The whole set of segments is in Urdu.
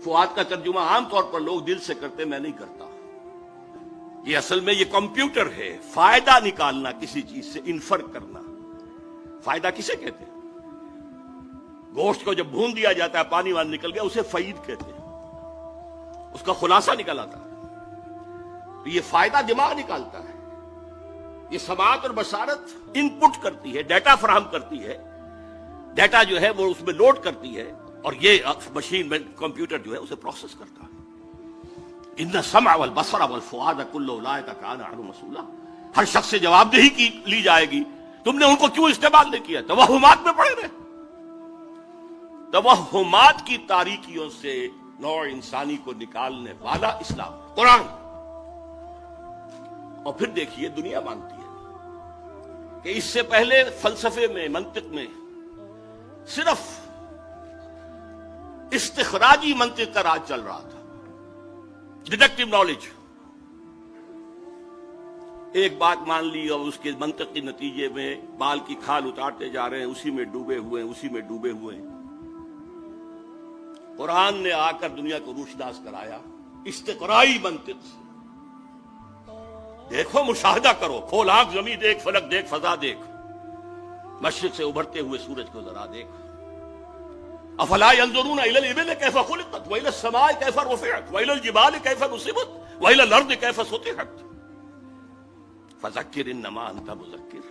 فؤاد کا ترجمہ عام طور پر لوگ دل سے کرتے، میں نہیں کرتا. یہ اصل میں یہ کمپیوٹر ہے. فائدہ نکالنا کسی چیز سے، انفر کرنا. فائدہ کسے کہتے ہیں؟ گوشت کو جب بھون دیا جاتا ہے، پانی وان نکل گیا، اسے فعید کہتے ہیں. اس کا خلاصہ نکل آتا ہے. تو یہ فائدہ دماغ نکالتا ہے. یہ سماعت اور بصارت ان پٹ کرتی ہے، ڈیٹا فراہم کرتی ہے. ڈیٹا جو ہے وہ اس میں لوڈ کرتی ہے، اور یہ مشین میں کمپیوٹر جو ہے اسے پروسیس کرتا ہے. ان السمع والبصر والفؤاد کل اولئک کان عنہ مسئولا. ہر شخص سے جواب دہی کی لی جائے گی. تم نے ان کو کیوں استعمال نہیں کیا؟ توہمات میں پڑے رہے. توہمات کی تاریکیوں سے نوع انسانی کو نکالنے والا اسلام، قرآن. اور پھر دیکھیے دنیا مانتی ہے کہ اس سے پہلے فلسفے میں، منطق میں صرف استخراجی منطق کا راج چل رہا تھا، ڈیڈکٹیو نالج. ایک بات مان لی اور اس کے منطق کے نتیجے میں بال کی کھال اتارتے جا رہے ہیں، اسی میں ڈوبے ہوئے ہیں، اسی میں ڈوبے ہوئے ہیں. قرآن نے آ کر دنیا کو روشناس کرایا استقرائی منطق سے. دیکھو، مشاہدہ کرو، کھول آنکھ، زمین دیکھ، فلک دیکھ، فضا دیکھ، مشرق سے ابھرتے ہوئے سورج کو ذرا دیکھ. افلا ينظرون الى الابل كيف خلقت والى السماء كيف رفعت والى الجبال كيف نصبت والى الارض كيف سطحت فذكر انما انت مذکر.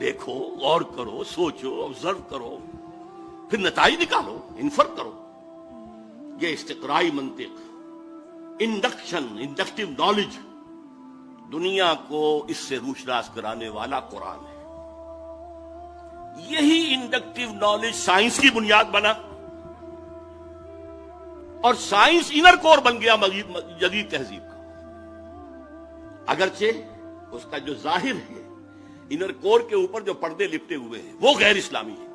دیکھو، غور کرو، سوچو، آبزرو کرو، پھر نتائج نکالو، انفر کرو. یہ استقرائی منطق، انڈکٹیو نالج، دنیا کو اس سے روشناس کرانے والا قرآن ہے. یہی انڈکٹیو نالج سائنس کی بنیاد بنا، اور سائنس انر کور بن گیا جدید تہذیب کا. اگرچہ اس کا جو ظاہر ہے، انر کور کے اوپر جو پردے لپٹے ہوئے ہیں وہ غیر اسلامی ہیں.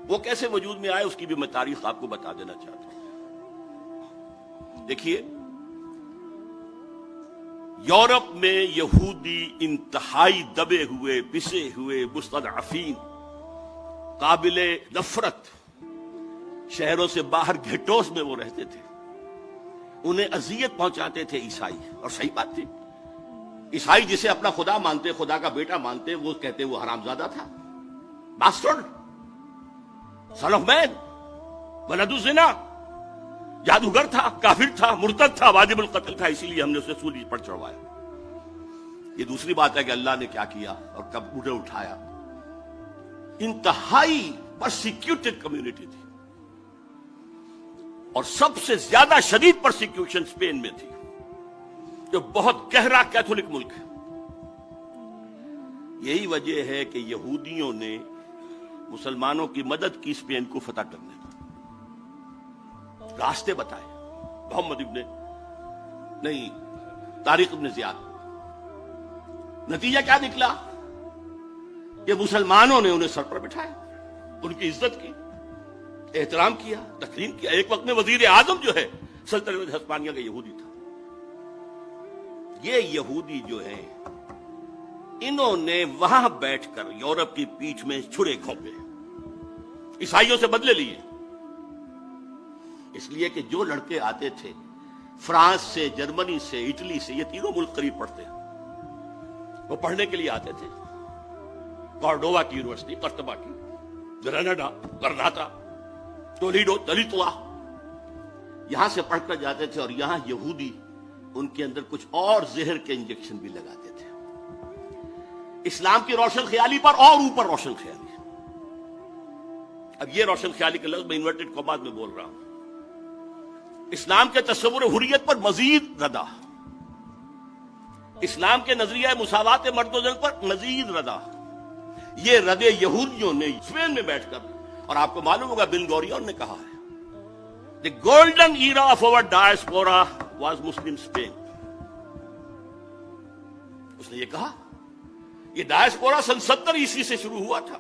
وہ کیسے وجود میں آئے اس کی بھی میں تاریخ آپ کو بتا دینا چاہتا ہوں. دیکھیے، یورپ میں یہودی انتہائی دبے ہوئے، پسے ہوئے، مستضعفین، قابل نفرت، شہروں سے باہر گھٹوس میں وہ رہتے تھے. انہیں اذیت پہنچاتے تھے عیسائی. اور صحیح بات تھی. عیسائی جسے اپنا خدا مانتے، خدا کا بیٹا مانتے، وہ کہتے وہ حرامزادہ تھا، باسٹرڈ، سن آف مین، ولد الزنا، جادوگر تھا، کافر تھا، مرتد تھا، واجب القتل تھا. اسی لیے ہم نے اسے سولی پر چڑھوایا. یہ دوسری بات ہے کہ اللہ نے کیا کیا اور کب انہیں اٹھایا. انتہائی پرسیکیوٹڈ کمیونٹی تھی، اور سب سے زیادہ شدید پرسیکیوشن اسپین میں تھی، جو بہت گہرا کیتھولک ملک ہے. یہی وجہ ہے کہ یہودیوں نے مسلمانوں کی مدد کی اسپین کو فتح کرنے میں، راستے بتائے. محمد طارق ابن زیاد. نتیجہ کیا نکلا کہ مسلمانوں نے انہیں سر پر بٹھایا، ان کی عزت کی، احترام کیا، تکریم کیا. ایک وقت میں وزیر اعظم جو ہے سلطنت ہسپانیہ کا یہودی تھا. یہ یہودی جو ہیں، انہوں نے وہاں بیٹھ کر یورپ کی پیٹھ میں چھڑے گھونپے، عیسائیوں سے بدلے لیے. اس لیے کہ جو لڑکے آتے تھے فرانس سے، جرمنی سے، اٹلی سے، یہ تینوں ملک قریب پڑتے ہیں، وہ پڑھنے کے لیے آتے تھے. کارڈووا کی یونیورسٹی، قرطبہ کی، گرناڈا، گرناطا، تولیڈو، تلیتوا، یہاں سے پڑھ کر جاتے تھے. اور یہاں یہودی ان کے اندر کچھ اور زہر کے انجیکشن بھی لگاتے تھے، اسلام کی روشن خیالی پر اور اوپر روشن خیالی. اب یہ روشن خیالی کا لفظ میں انورٹڈ کامات میں بول رہا ہوں. اسلام کے تصور حریت پر مزید ردا، اسلام کے نظریہ مساوات مرد و زن پر مزید ردا. یہ ردے یہودیوں نے اسپین میں بیٹھ کر، اور آپ کو معلوم ہوگا بن گورین نے کہا ہے the golden era of our diaspora was Muslim Spain. اس نے یہ کہا، یہ ڈائسپورا سن 70 عیسوی سے شروع ہوا تھا.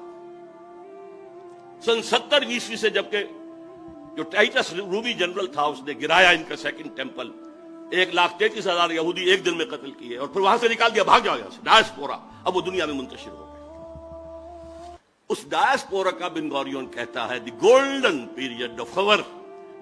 سن 70 عیسوی سے، جبکہ جو ٹائٹس رومی جنرل تھا اس نے گرایا ان کا سیکنڈ ٹیمپل، 1,33,000 یہودی ایک دن میں قتل کیے، اور پھر وہاں سے نکال دیا، بھاگ جاؤ یہاں سے. ڈائسپورا اب وہ دنیا میں منتشر ہو گئے. اس ڈائسپورا کا بن گورین کہتا ہے the golden period of our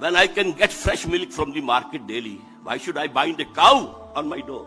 When I can get fresh milk from the market daily, why should I bind a cow on my door?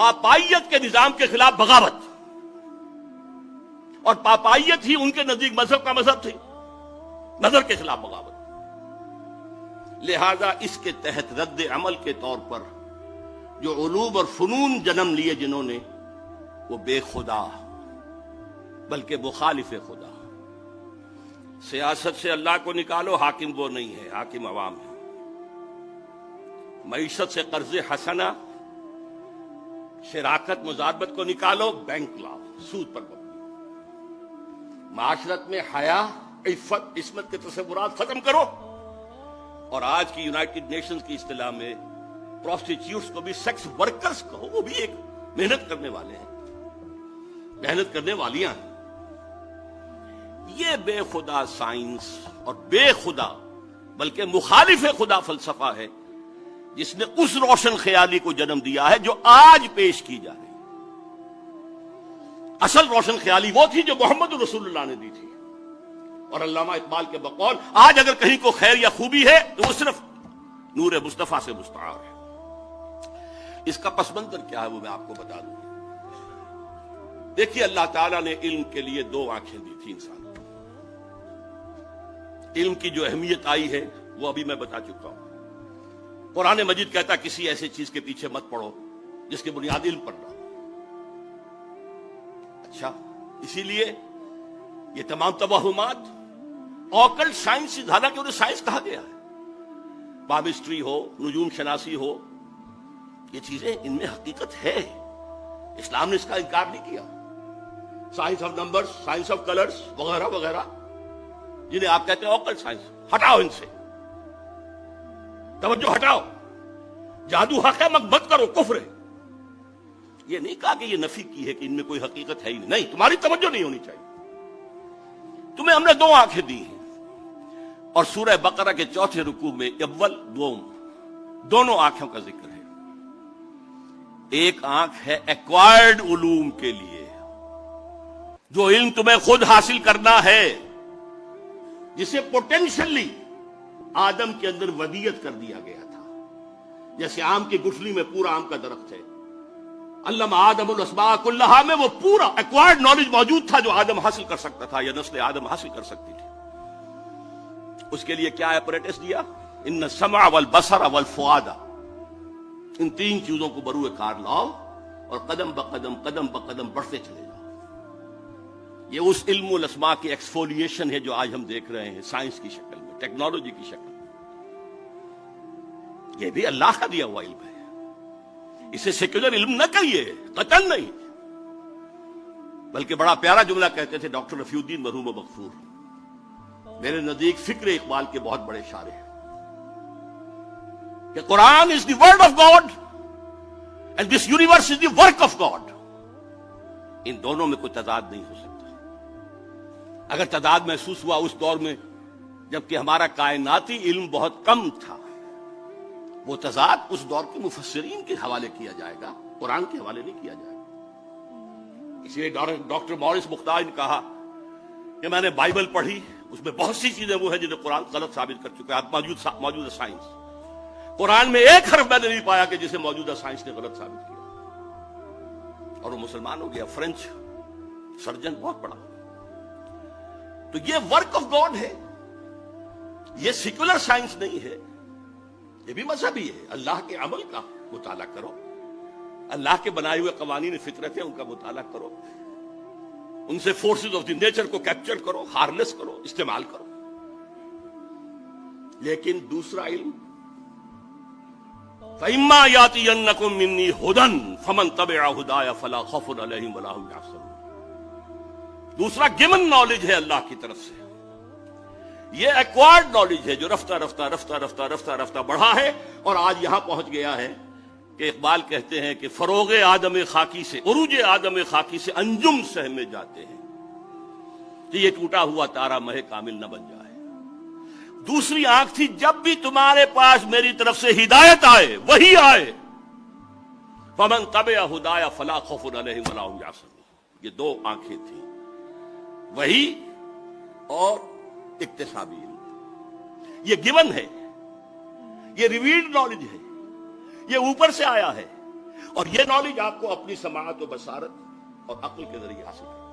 پاپائیت کے نظام کے خلاف بغاوت، اور پاپائیت ہی ان کے نزدیک مذہب کا مذہب تھی، نظر کے خلاف بغاوت۔ لہذا اس کے تحت رد عمل کے طور پر جو علوم اور فنون جنم لیے جنہوں نے، وہ بے خدا بلکہ مخالف خدا۔ سیاست سے اللہ کو نکالو، حاکم وہ نہیں ہے، حاکم عوام ہے۔ معیشت سے قرض حسنہ، شراکت مزاربت کو نکالو، بینک لاؤ، سود پر مبنی۔ معاشرت میں حیا، عفت، عصمت کے تصورات ختم کرو، اور آج کی یونائٹڈ نیشنز کی اصطلاح میں پروسٹیٹیوٹس کو بھی سیکس ورکرز کہو، وہ بھی ایک محنت کرنے والے ہیں، محنت کرنے والیاں ہیں۔ یہ بے خدا سائنس اور بے خدا بلکہ مخالف خدا فلسفہ ہے جس نے اس روشن خیالی کو جنم دیا ہے جو آج پیش کی جا رہی ہے۔ اصل روشن خیالی وہ تھی جو محمد رسول اللہ نے دی تھی، اور علامہ اقبال کے بقول آج اگر کہیں کو خیر یا خوبی ہے تو وہ صرف نور مصطفیٰ سے مستعار ہے۔ اس کا پس منظر کیا ہے وہ میں آپ کو بتا دوں۔ دیکھیے، اللہ تعالیٰ نے علم کے لیے دو آنکھیں دی تھی انسان کو۔ علم کی جو اہمیت آئی ہے وہ ابھی میں بتا چکا ہوں۔ قرآن مجید کہتا ہے کسی ایسی چیز کے پیچھے مت پڑو جس کی بنیاد علم پر نہ ہو۔ اچھا، اسی لیے یہ تمام توہمات آکلٹ سائنس، حالانکہ انہیں سائنس کہا گیا ہے، پامسٹری ہو، نجوم شناسی ہو، یہ چیزیں ان میں حقیقت ہے، اسلام نے اس کا انکار نہیں کیا۔ Science of numbers, science of colours وغیرہ وغیرہ جنہیں آپ کہتے ہیں آکلٹ سائنس، ہٹاؤ ان سے، توجہ ہٹاؤ، جادو حق ہے مت کرو، کفر ہے۔ یہ نہیں کہا کہ یہ نفی کی ہے کہ ان میں کوئی حقیقت ہے ہی نہیں، تمہاری توجہ نہیں ہونی چاہیے۔ تمہیں ہم نے دو آنکھیں دی ہیں، اور سورہ بقرہ کے چوتھے رکوع میں اول دوم دونوں آنکھوں کا ذکر ہے۔ ایک آنکھ ہے ایکوائرڈ علوم کے لیے، جو علم تمہیں خود حاصل کرنا ہے، جسے پوٹینشلی آدم کے اندر ودیت کر دیا گیا تھا۔ جیسے آم کی گٹھلی میں پورا آم کا درخت ہے، علم آدم الاسماء کلہا میں وہ پورا ایکوائرڈ نالج موجود تھا جو آدم حاصل کر سکتا تھا یا نسل آدم حاصل کر سکتی تھی۔ اس کے لیے کیا ایپریٹس دیا؟ ان السمع والبصر والفؤاد، ان تین چیزوں کو بروئے کار لاؤ اور قدم بقدم بڑھتے چلے جاؤ۔ یہ اس علم الاسماء کی ایکسفولیشن ہے جو آج ہم دیکھ رہے ہیں سائنس کی شکل میں، ٹیکنالوجی کی شکل میں۔ یہ بھی اللہ کا دیا ہوا علم ہے، اسے سیکولر علم نہ کہیے، قطعاً نہیں، بلکہ بڑا پیارا جملہ کہتے تھے ڈاکٹر رفیع الدین مرحوم و مغفور، میرے نزدیک فکر اقبال کے بہت بڑے شاعر ہیں، کہ Quran is the word of God and this universe is the work of God. ان دونوں میں کوئی تضاد نہیں ہو سکتا۔ اگر تضاد محسوس ہوا اس دور میں جبکہ ہمارا کائناتی علم بہت کم تھا، وہ تضاد اس دور کے مفسرین کے حوالے کیا جائے گا، قرآن کے حوالے نہیں کیا جائے گا۔ اسی لیے ڈاکٹر مورس مختار نے کہا کہ میں نے بائبل پڑھی، اس میں بہت سی چیزیں وہ ہیں جنہیں قرآن غلط ثابت کر چکا ہے، موجودہ سائنس، قرآن میں ایک حرف میں نے نہیں پایا کہ جسے موجودہ سائنس نے غلط ثابت کیا، اور وہ مسلمان ہو گیا، فرینچ سرجن بہت بڑا۔ تو یہ ورک آف گاڈ ہے، یہ سیکولر سائنس نہیں ہے، یہ بھی مذہبی ہے۔ اللہ کے عمل کا مطالعہ کرو، اللہ کے بنائے ہوئے قوانین فطرت ہیں ان کا مطالعہ کرو، ان سے فورسز آف دی نیچر کو کیپچر کرو، ہارنس کرو، استعمال کرو۔ لیکن دوسرا علم، فَإِمَّا يَأْتِيَنَّكُم مِّنِّي هُدًى فَمَن تَبِعَ هُدَايَ فَلَا خَوْفٌ عَلَيْهِمْ وَلَا هُمْ يَحْزَنُونَ۔ دوسرا گیون نالج ہے اللہ کی طرف سے، یہ ایکوائرڈ نالج ہے جو رفتہ رفتہ بڑھا ہے، اور آج یہاں پہنچ گیا ہے کہ اقبال کہتے ہیں کہ فروغ آدم خاکی سے، عروج آدم خاکی سے انجم سہمے جاتے ہیں کہ یہ ٹوٹا ہوا تارا مہ کامل نہ بن جائے۔ دوسری آنکھ تھی، جب بھی تمہارے پاس میری طرف سے ہدایت آئے، وہی آئے، فمن تبع ہدایا فلا خوف علیہم ولا هم یحزنون۔ یہ دو آنکھیں تھیں، وہی اور اکتسابی علم۔ یہ گیون ہے، یہ ریویلڈ نالج ہے، یہ اوپر سے آیا ہے، اور یہ نالج آپ کو اپنی سماعت و بصارت اور عقل کے ذریعے حاصل کرنا۔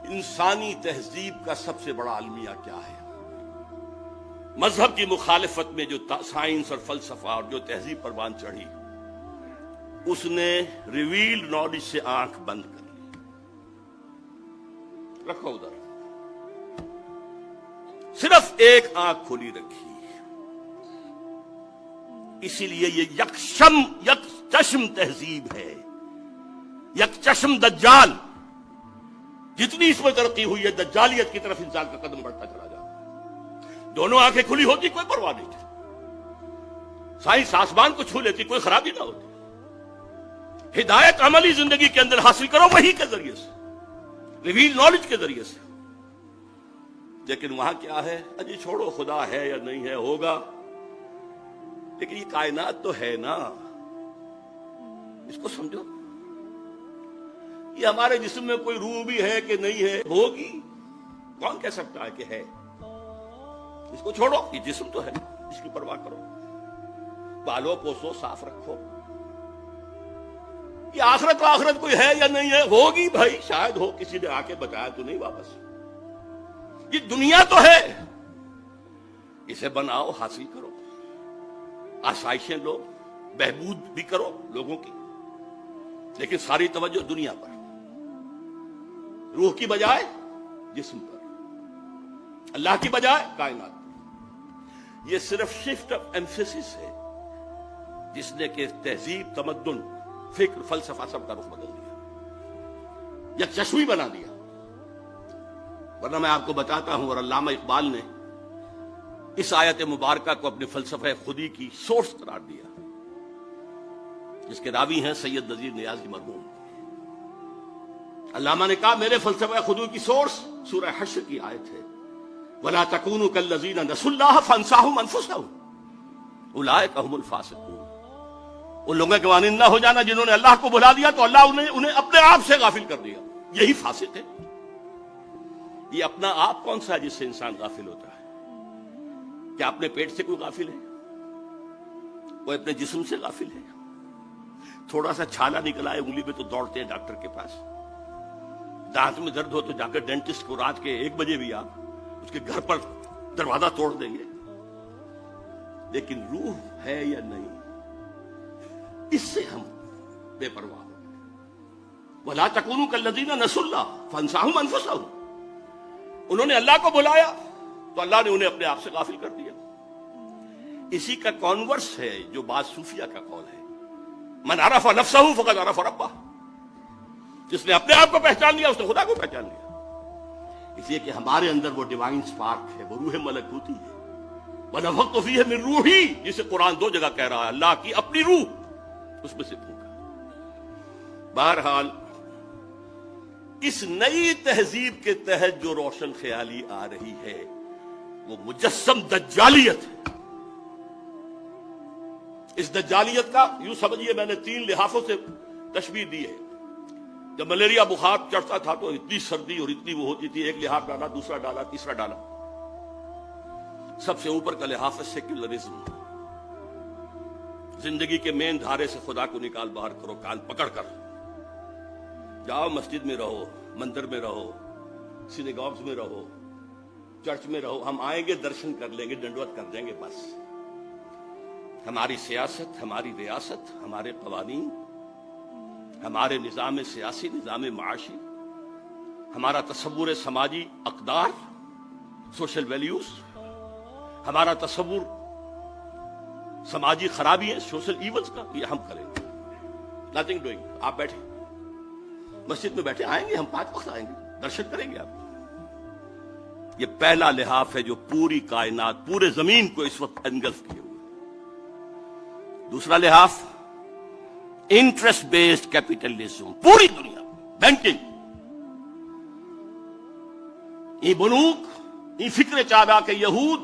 انسانی تہذیب کا سب سے بڑا المیہ کیا ہے؟ مذہب کی مخالفت میں جو سائنس اور فلسفہ اور جو تہذیب پروان چڑھی، اس نے ریویلڈ نالج سے آنکھ بند کر لی۔ رکھو ادھر، صرف ایک آنکھ کھلی رکھی، اسی لیے یہ یک چشم تہذیب ہے، یک چشم دجال۔ جتنی اس میں ترقی ہوئی ہے، دجالیت کی طرف انسان کا قدم بڑھتا چلا جاتا ہے۔ دونوں آنکھیں کھلی ہوتی کوئی پرواہ نہیں تھی، سائنس آسمان کو چھو لیتی، کوئی خرابی نہ ہوتی۔ ہدایت عملی زندگی کے اندر حاصل کرو وہی کے ذریعے سے، ریویل نالج کے ذریعے سے۔ لیکن وہاں کیا ہے؟ اجی چھوڑو، خدا ہے یا نہیں ہے، ہوگا، لیکن یہ کائنات تو ہے نا، اس کو سمجھو۔ یہ ہمارے جسم میں کوئی روح بھی ہے کہ نہیں ہے، ہوگی، کون کہہ سکتا ہے کہ ہے؟ اس کو چھوڑو، یہ جسم تو ہے، اس کی پرواہ کرو، بالو پوسو، صاف رکھو۔ یہ آخرت و آخرت کوئی ہے یا نہیں ہے، ہوگی بھائی، شاید ہو، کسی نے آ کے بتایا تو نہیں واپس۔ یہ دنیا تو ہے، اسے بناؤ، حاصل کرو، آسائشیں لو، بہبود بھی کرو لوگوں کی، لیکن ساری توجہ دنیا پر، روح کی بجائے جسم پر، اللہ کی بجائے کائنات پر۔ یہ صرف شفٹ آف ایمفیسس ہے جس نے کہ تہذیب، تمدن، فکر، فلسفہ سب کا رخ بدل دیا، یک چشمی بنا دیا۔ ورنہ میں آپ کو بتاتا ہوں، اور علامہ اقبال نے اس آیت مبارکہ کو اپنے فلسفہ خودی کی سورس قرار دیا، جس کے راوی ہیں سید نذیر نیازی مرحوم۔ علامہ نے کہا میرے فلسفہ خودی کی سورس سورہ حشر کی آیت ہے، وَلَا تَكُونُوا كَالَّذِينَ نَسُوا اللَّهَ فَأَنسَاهُمْ أَنفُسَهُمْ أُولَٰئِكَ هُمُ الْفَاسِقُونَ۔ ان لوگوں کے مانند نہ ہو جانا جنہوں نے اللہ کو بھلا دیا تو اللہ انہیں اپنے آپ سے غافل کر دیا، یہی فاسق ہے۔ یہ اپنا آپ کون سا ہے جس سے انسان غافل ہوتا ہے؟ کیا اپنے پیٹ سے کوئی غافل ہے؟ کوئی اپنے جسم سے غافل ہے؟ تھوڑا سا چھالا نکلا ہے انگلی میں تو دوڑتے ہیں ڈاکٹر کے پاس، دانت میں درد ہو تو جا کر ڈینٹسٹ کو رات کے 1 بجے بھی آپ اس کے گھر پر دروازہ توڑ دیں گے۔ لیکن روح ہے یا نہیں، اس سے ہم بے پرواہ ہو گئے۔ وَلَا تَكُونُوا كَالَّذِينَ نَسُوا اللَّهَ فَأَنسَاهُمْ أَنفُسَهُمْ۔ انہوں نے اللہ کو بلایا تو اللہ نے انہیں اپنے آپ سے غافل کر دیا۔ اسی کا کانورس ہے جو بعض صوفیہ کا قول ہے، من عرف نفسہ فقد عرف ربہ۔ جس نے اپنے آپ کو پہچان لیا اس نے خدا کو پہچان لیا۔ اس لیے کہ ہمارے اندر وہ ڈیوائن سپارک ہے، وہ روح ملکوتی ہے، وَنَفَخْتُ فِيهِ مِن رُوحِي، جسے قرآن 2 جگہ کہہ رہا ہے، اللہ کی اپنی روح اس میں سے پھونکا۔ بہرحال اس نئی تہذیب کے تحت جو روشن خیالی آ رہی ہے وہ مجسم دجالیت ہے۔ اس دجالیت کا یوں سمجھیے، میں نے 3 لحافوں سے تشبیہ دی ہے۔ جب ملیریا بخار چڑھتا تھا تو اتنی سردی اور اتنی وہ ہوتی تھی، ایک لحاف ڈالا، دوسرا ڈالا، تیسرا ڈالا۔ سب سے اوپر کا لحاف ہے سیکولرزم، زندگی کے مین دھارے سے خدا کو نکال باہر کرو، کان پکڑ کر جاؤ، مسجد میں رہو، مندر میں رہو، سینیگاگز میں رہو، چرچ میں رہو، ہم آئیں گے، درشن کر لیں گے، ڈنڈوت کر دیں گے، بس۔ ہماری سیاست، ہماری ریاست، ہمارے قوانین، ہمارے نظام سیاسی، نظام معاشی، ہمارا تصور سماجی اقدار، سوشل ویلیوز، ہمارا تصور سماجی خرابی ہے، سوشل ایونز کا، یہ ہم کریں گے۔ Nothing doing. آپ بیٹھے مسجد میں، بیٹھے، آئیں گے ہم، 5 وقت آئیں گے، درشن کریں گے آپ۔ یہ پہلا لحاف ہے جو پوری کائنات، پورے زمین کو اس وقت انگلف کیے ہوئے۔ دوسرا لحاف انٹرسٹ بیسڈ کیپیٹلزم، پوری دنیا، بینکنگ، یہ بنوک، یہ فکر چابا کے یہود،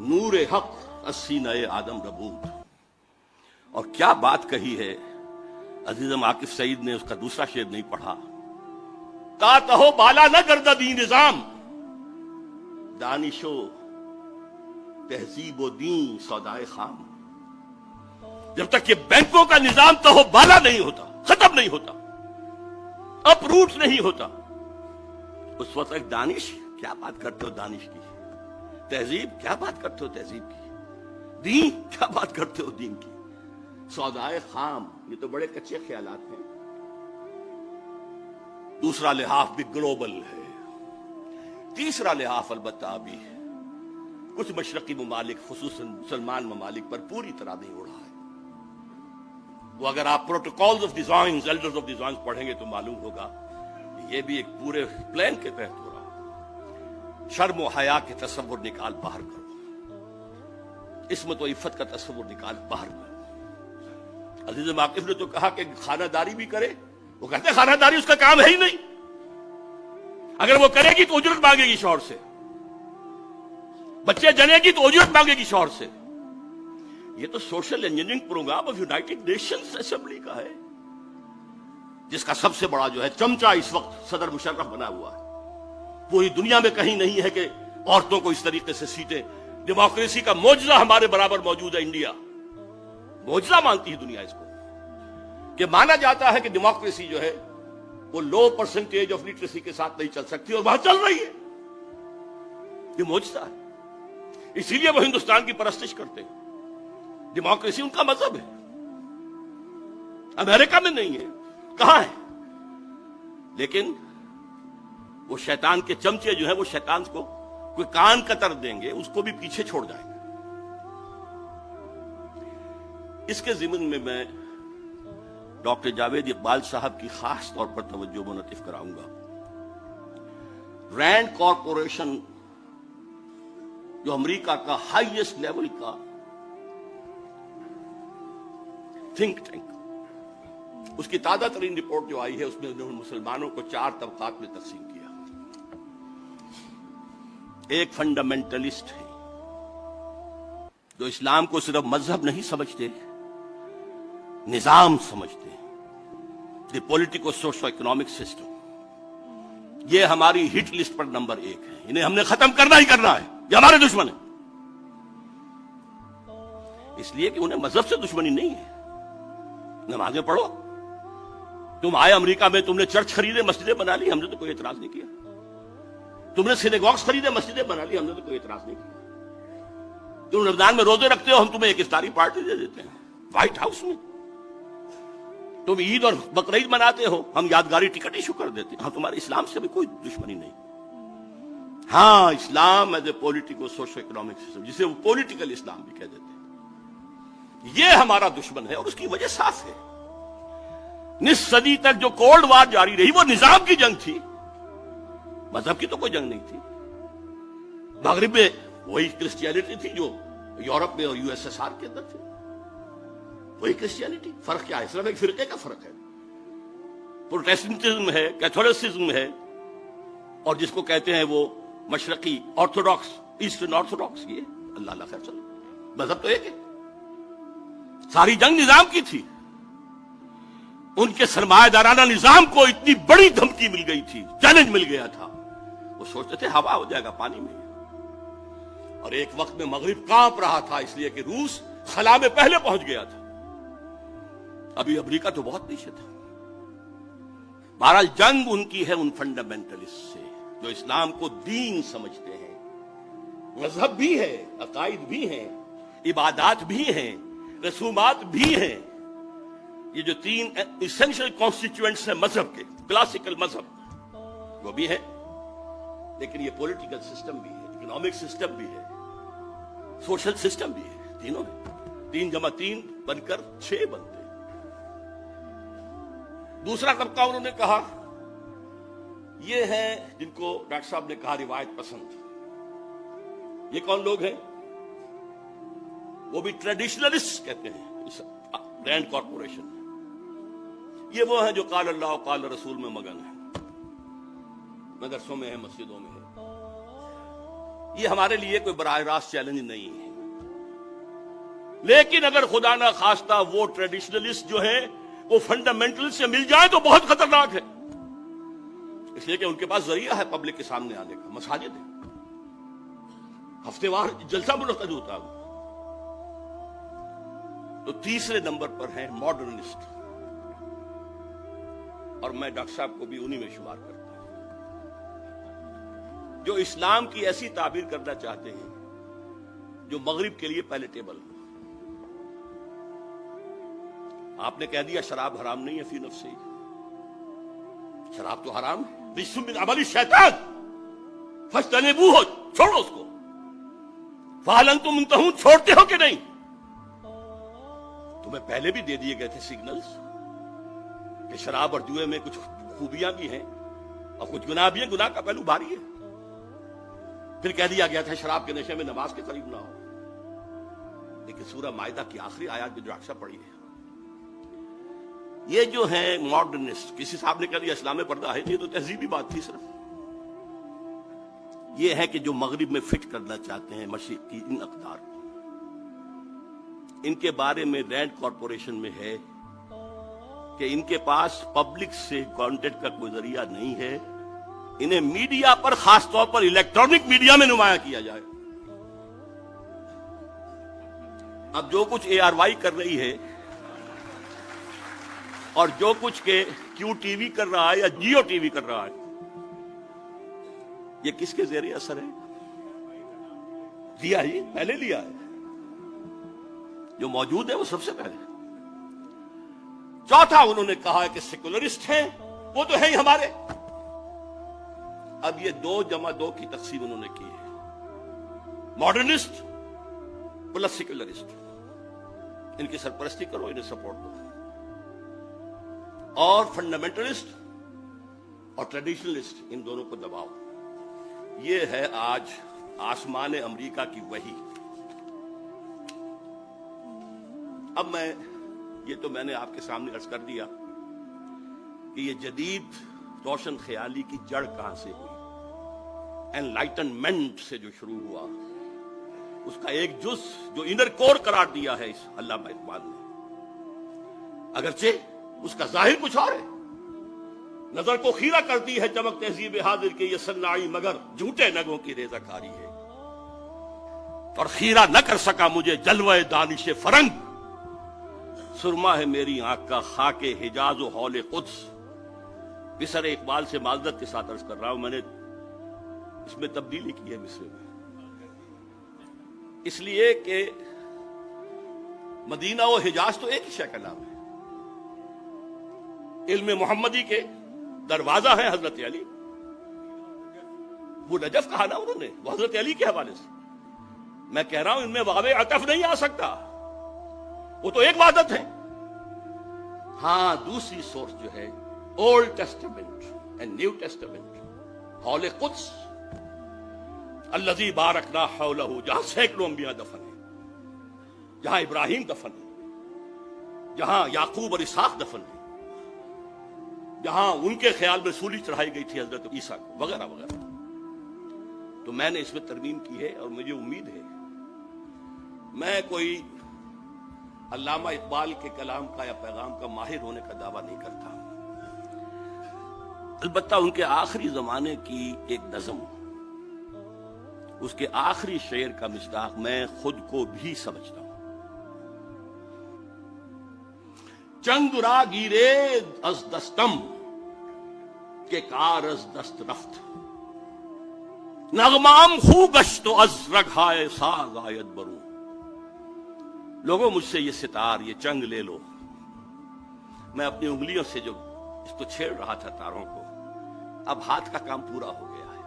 نور حق 80 نئے آدم ربود۔ اور کیا بات کہی ہے عزیزم عاکف سعید نے، اس کا دوسرا شعر نہیں پڑھا، تا تہو بالا نہ گردد این نظام، دانش و تہذیب و دین سودائے خام۔ جب تک یہ بینکوں کا نظام تہوبالا نہیں ہوتا، ختم نہیں ہوتا، اپروٹ نہیں ہوتا، اس وقت ایک دانش، کیا بات کرتے ہو دانش کی، تہذیب کیا بات کرتے ہو تہذیب کی، دین کیا بات کرتے ہو دین کی، سودائے خام، یہ تو بڑے کچے خیالات ہیں۔ دوسرا لحاظ بھی گلوبل ہے، تیسرا لحاظ البتہ ابھی کچھ مشرقی ممالک خصوصاً مسلمان ممالک پر پوری طرح نہیں اڑا ہے۔ وہ اگر آپ protocols of designs, elders of designs پڑھیں گے تو معلوم ہوگا کہ یہ بھی ایک پورے پلان کے تحت ہو رہا ہے۔ شرم و حیا کے تصور نکال باہر کرو، عصمت و عفت کا تصور نکال باہر کرو۔ عزیز واقف نے تو کہا کہ خانہ داری بھی کرے، وہ کہتے ہیں خانہ داری اس کا کام ہے ہی نہیں، اگر وہ کرے گی تو اجرت مانگے گی شوہر سے، بچے جنے گی تو اجرت مانگے گی شوہر سے۔ یہ تو social engineering program of United Nations assembly کا ہے، جس کا سب سے بڑا جو ہے چمچہ اس وقت صدر مشرف بنا ہوا ہے۔ پوری دنیا میں کہیں نہیں ہے کہ عورتوں کو اس طریقے سے سیٹیں، ڈیموکریسی کا معجزہ ہمارے برابر موجود ہے انڈیا، معجزہ مانتی ہے دنیا اس کو، کہ مانا جاتا ہے کہ ڈیموکریسی جو ہے وہ لو پرسنٹیج آف لٹریسی کے ساتھ نہیں چل سکتی، اور وہاں چل رہی ہے، یہ معجزہ ہے۔ اسی لیے وہ ہندوستان کی پرستش کرتے ہیں، ڈیموکریسی ان کا مذہب ہے، امریکہ میں نہیں ہے، کہاں ہے؟ لیکن وہ شیطان کے چمچے جو ہیں وہ شیطان کو کوئی کان قطر دیں گے، اس کو بھی پیچھے چھوڑ جائیں گے۔ اس کے ضمن میں میں ڈاکٹر جاوید اقبال صاحب کی خاص طور پر توجہ منعطف کراؤں گا۔ رینڈ کارپوریشن جو امریکہ کا ہائیسٹ لیول کا تھنک ٹینک، اس کی تازہ ترین رپورٹ جو آئی ہے اس میں انہوں نے مسلمانوں کو 4 طبقات میں تقسیم کیا۔ ایک فنڈامنٹلسٹ ہے جو اسلام کو صرف مذہب نہیں سمجھتے، نظام سمجھتے ہیں، دی پولیٹیکو سوشو اکنامک سسٹم۔ یہ ہماری ہٹ لسٹ پر نمبر 1 ہے، انہیں ہم نے ختم کرنا ہی کرنا ہے، یہ ہمارے دشمن ہیں، اس لیے کہ انہیں مذہب سے دشمنی نہیں ہے۔ نمازیں پڑھو، تم آئے امریکہ میں، تم نے چرچ خریدے، مسجدیں بنا لی، ہم نے تو کوئی اعتراض نہیں کیا۔ تم نے سینیگوگز خریدے، مسجدیں بنا لی، ہم نے تو کوئی اعتراض نہیں کیا۔ تم رمضان میں روزے رکھتے ہو، ہم تمہیں ایک افطاری پارٹی دے دیتے ہیں وائٹ ہاؤس میں۔ تم عید اور بقرعید مناتے ہو، ہم یادگاری ٹکٹ ایشو کر دیتے ہیں۔ ہاں، تمہارے اسلام سے بھی کوئی دشمنی نہیں۔ ہاں، Islam as a politico socio economic system, جسے وہ پولیٹیکل اسلام بھی کہہ دیتے ہیں، یہ ہمارا دشمن ہے، اور اس کی وجہ صاف ہے۔ نصف صدی تک جو کولڈ وار جاری رہی وہ نظام کی جنگ تھی، مذہب کی تو کوئی جنگ نہیں تھی۔ مغرب میں وہی کرسچینٹی تھی جو یورپ میں اور یو ایس ایس آر کے اندر تھی، وہی کرسچینٹی۔ فرق کیا ہے؟ صرف ایک فرقے کا فرق ہے، پروٹیسٹنٹزم ہے، کیتھولسزم ہے، اور جس کو کہتے ہیں وہ مشرقی آرتھوڈاکس، ایسٹرن آرتھوڈاکس، یہ اللہ اللہ خیر چلو، مذہب تو ایک ہے۔ ساری جنگ نظام کی تھی، ان کے سرمایہ دارانہ نظام کو اتنی بڑی دھمکی مل گئی تھی، چیلنج مل گیا تھا، وہ سوچتے تھے ہوا ہو جائے گا پانی میں، اور ایک وقت میں مغرب کانپ رہا تھا اس لیے کہ روس خلا میں پہلے پہنچ گیا تھا، ابھی امریکہ تو بہت پیچھے تھا۔ بہرحال جنگ ان کی ہے ان فنڈامنٹلسٹ سے جو اسلام کو دین سمجھتے ہیں، مذہب بھی ہے، عقائد بھی ہیں، عبادات بھی ہیں، رسومات بھی ہیں۔ یہ جو 3 ایسنشل کانسٹیٹیوئنٹس ہیں مذہب کے، کلاسیکل مذہب وہ بھی ہے، لیکن یہ پولیٹیکل سسٹم بھی ہے، اکنامک سسٹم بھی ہے، سوشل سسٹم بھی ہے، تینوں ہے۔ 3 × 3 بن کر 6 بنتے۔ دوسرا طبقہ انہوں نے کہا یہ ہیں جن کو ڈاکٹر صاحب نے کہا روایت پسند۔ یہ کون لوگ ہیں؟ وہ بھی ٹریڈیشنلسٹ کہتے ہیں اس رینڈ کارپوریشن۔ یہ وہ ہیں جو قال اللہ قال رسول میں مگن ہیں، مدرسوں میں ہیں، مسجدوں میں ہیں۔ یہ ہمارے لیے کوئی براہ راست چیلنج نہیں ہے، لیکن اگر خدا نہ خواستہ وہ ٹریڈیشنلسٹ جو ہیں وہ فنڈامنٹل سے مل جائیں تو بہت خطرناک ہے، اس لیے کہ ان کے پاس ذریعہ ہے پبلک کے سامنے آنے کا، مساجد ہے، ہفتے وار جلسہ منعقد ہوتا ہے، تو تیسرے نمبر پر ہیں ماڈرنسٹ، اور میں ڈاکٹر صاحب کو بھی انہی میں شمار کرتا ہوں، جو اسلام کی ایسی تعبیر کرنا چاہتے ہیں جو مغرب کے لیے پیلیٹیبل ہو۔ آپ نے کہہ دیا شراب حرام نہیں ہے فی نفس ہی، شراب تو حرام ہے، رجس من عمل الشیطان فاجتنبوہ، چھوڑو اس کو، فہل انتم منتہون، چھوڑتے ہو کہ نہیں؟ تمہیں پہلے بھی دے دیے گئے تھے سگنلز کہ شراب اور جوئے میں کچھ خوبیاں بھی ہیں اور کچھ گناہ بھی ہیں، گناہ کا پہلو بھاری ہے۔ پھر کہہ دیا گیا تھا شراب کے نشے میں نماز کے قریب نہ ہو، لیکن سورہ مائدہ کی آخری آیات میں جو اکثر پڑھی ہے، یہ جو ہیں ماڈرنسٹ، کسی صاحب نے کہہ دیا اسلام میں پردہ ہے، یہ تو تہذیبی بات تھی صرف، یہ ہے کہ جو مغرب میں فٹ کرنا چاہتے ہیں مشرق کی ان اقدار کو، ان کے بارے میں رینڈ کارپوریشن میں ہے کہ ان کے پاس پبلک سے کانٹیکٹ کا کوئی ذریعہ نہیں ہے، انہیں میڈیا پر، خاص طور پر الیکٹرانک میڈیا میں نمایاں کیا جائے۔ اب جو کچھ ARY کر رہی ہے اور جو کچھ کے کیو ٹی وی کر رہا ہے یا جیو ٹی وی کر رہا ہے، یہ کس کے زیر اثر ہے؟ لیا ہی پہلے لیا ہے، جو موجود ہے وہ سب سے پہلے۔ چوتھا انہوں نے کہا ہے کہ سیکولرسٹ ہیں، وہ تو ہیں ہی ہمارے۔ اب یہ 2+2 کی تقسیم انہوں نے کی ہے، ماڈرنسٹ پلس سیکولرسٹ، ان کی سرپرستی کرو، انہیں سپورٹ دو، اور فنڈامنٹلسٹ اور ٹریڈیشنلسٹ، ان دونوں کو دباؤ۔ یہ ہے آج آسمان امریکہ کی وحی۔ اب یہ تو میں نے آپ کے سامنے عرض کر دیا کہ یہ جدید روشن خیالی کی جڑ کہاں سے ہوئی، انلائٹنمنٹ سے جو شروع ہوا، اس کا ایک جز جو انر کور قرار دیا ہے اس علامہ اقبال نے، اگرچہ اس کا ظاہر کچھ اور ہے، نظر کو خیرہ کرتی ہے چمک تہذیب حاضر کے یہ صناعی، مگر جھوٹے نگوں کی ریزہ کاری ہے، اور خیرہ نہ کر سکا مجھے جلوہ دانش فرنگ، سرما ہے میری آنکھ کا خاک حجاز و حول قدس۔ مصر اقبال سے معذرت کے ساتھ عرض کر رہا ہوں، میں نے اس میں تبدیلی کی ہے مصر میں، اس لیے کہ مدینہ و حجاز تو ایک ہی شے کا نام ہے، علم محمدی کے دروازہ ہے حضرت علی، وہ نجف کہا نا انہوں نے، وہ حضرت علی کے حوالے سے۔ میں کہہ رہا ہوں ان میں واو عطف نہیں آ سکتا، وہ تو ایک وحدت ہے۔ ہاں دوسری سورس جو ہے old testament and new testament, حول قدس الذی بارکنا حولہ، جہاں سینکڑوں انبیاء دفن ہیں، جہاں ابراہیم دفن ہے، جہاں یعقوب اور اسحاق دفن ہیں، جہاں ان کے خیال میں سولی چڑھائی گئی تھی حضرت عیسیٰ کو، وغیرہ وغیرہ۔ تو میں نے اس میں ترمیم کی ہے، اور مجھے امید ہے میں کوئی علامہ اقبال کے کلام کا یا پیغام کا ماہر ہونے کا دعویٰ نہیں کرتا، البتہ ان کے آخری زمانے کی ایک نظم، اس کے آخری شعر کا مصداق میں خود کو بھی سمجھتا ہوں۔ چنگ را گیرے از دستم کہ کار از دست رفت، نغمام خو گشت و از رگھائے ساز آید برون۔ لوگوں مجھ سے یہ ستار، یہ چنگ لے لو، میں اپنی انگلیوں سے جو اس کو چھیڑ رہا تھا تاروں کو، اب ہاتھ کا کام پورا ہو گیا ہے،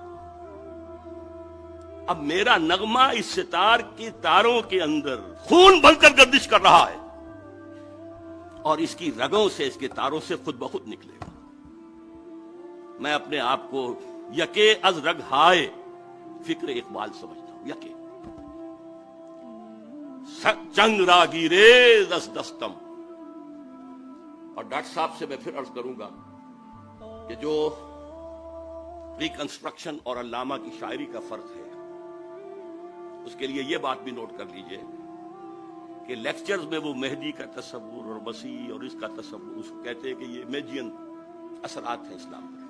اب میرا نغمہ اس ستار کی تاروں کے اندر خون بن کر گردش کر رہا ہے، اور اس کی رگوں سے، اس کے تاروں سے خود بخود نکلے گا۔ میں اپنے آپ کو یکے از رگ ہائے فکر اقبال سمجھتا ہوں، یکے چنگ راگی ریز از دستم۔ اور ڈاکٹر صاحب سے میں پھر عرض کروں گا کہ جو ریکنسٹرکشن اور علامہ کی شاعری کا فرق ہے، اس کے لیے یہ بات بھی نوٹ کر لیجئے کہ لیکچرز میں وہ مہدی کا تصور اور مسیح اور اس کا تصور، اس کو کہتے ہیں کہ یہ امیجین اثرات ہیں اسلام پر۔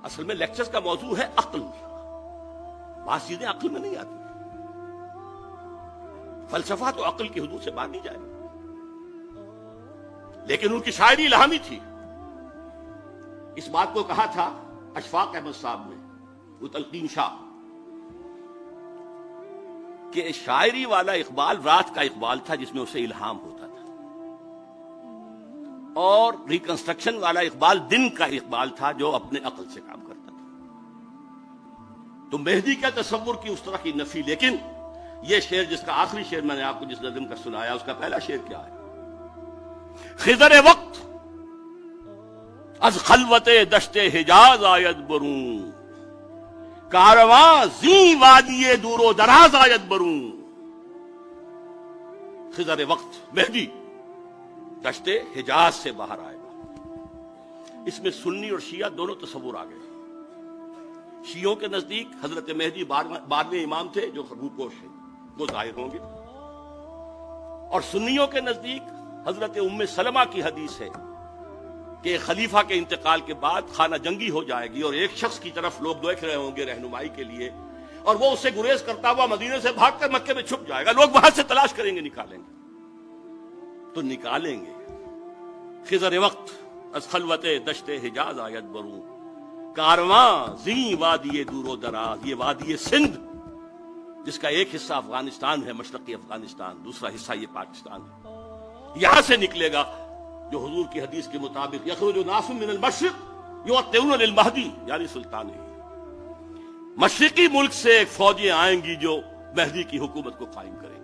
اصل میں لیکچرز کا موضوع ہے عقل، بعض چیزیں عقل میں نہیں آتی، فلسفہ تو عقل کی حدود سے باہر نہیں جائے گا، لیکن ان کی شاعری الہامی تھی. اس بات کو کہا تھا اشفاق احمد صاحب نے، وہ تلقین شاہ، کہ شاعری والا اقبال رات کا اقبال تھا جس میں اسے الہام ہوتا تھا، اور ریکنسٹرکشن والا اقبال دن کا اقبال تھا جو اپنے عقل سے کام کرتا تھا. تو مہدی کا تصور کی اس طرح کی نفی. لیکن یہ شعر جس کا آخری شعر میں نے آپ کو جس نظم کا سنایا، اس کا پہلا شعر کیا ہے؟ خضر وقت از خلوت دشت حجاز آید برون، کارواں زیں وادی دور و دراز آید برون. خضر وقت مہدی دشت حجاز سے باہر آئے گا. اس میں سنی اور شیعہ دونوں تصور آ گئے. شیعوں کے نزدیک حضرت مہدی بعد امام تھے جو روپوش ہیں، وہ ظاہر ہوں گے، اور سنیوں کے نزدیک حضرت ام سلمہ کی حدیث ہے کہ خلیفہ کے انتقال کے بعد خانہ جنگی ہو جائے گی، اور ایک شخص کی طرف لوگ دیکھ رہے ہوں گے رہنمائی کے لیے، اور وہ اسے گریز کرتا ہوا مدینے سے بھاگ کر مکے میں چھپ جائے گا. لوگ وہاں سے تلاش کریں گے، نکالیں گے تو نکالیں گے. خضر وقت از خلوت دشت حجاز آید برون، کارواں زیں وادی دور و دراز. یہ وادی سندھ جس کا ایک حصہ افغانستان ہے، مشرقی افغانستان، دوسرا حصہ یہ پاکستان ہے، یہاں سے نکلے گا جو حضور کی حدیث کے مطابق یخرج ناس من المشرق یوطئون للمہدی یعنی سلطان ہے. مشرقی ملک سے ایک فوجیں آئیں گی جو مہدی کی حکومت کو قائم کریں گی.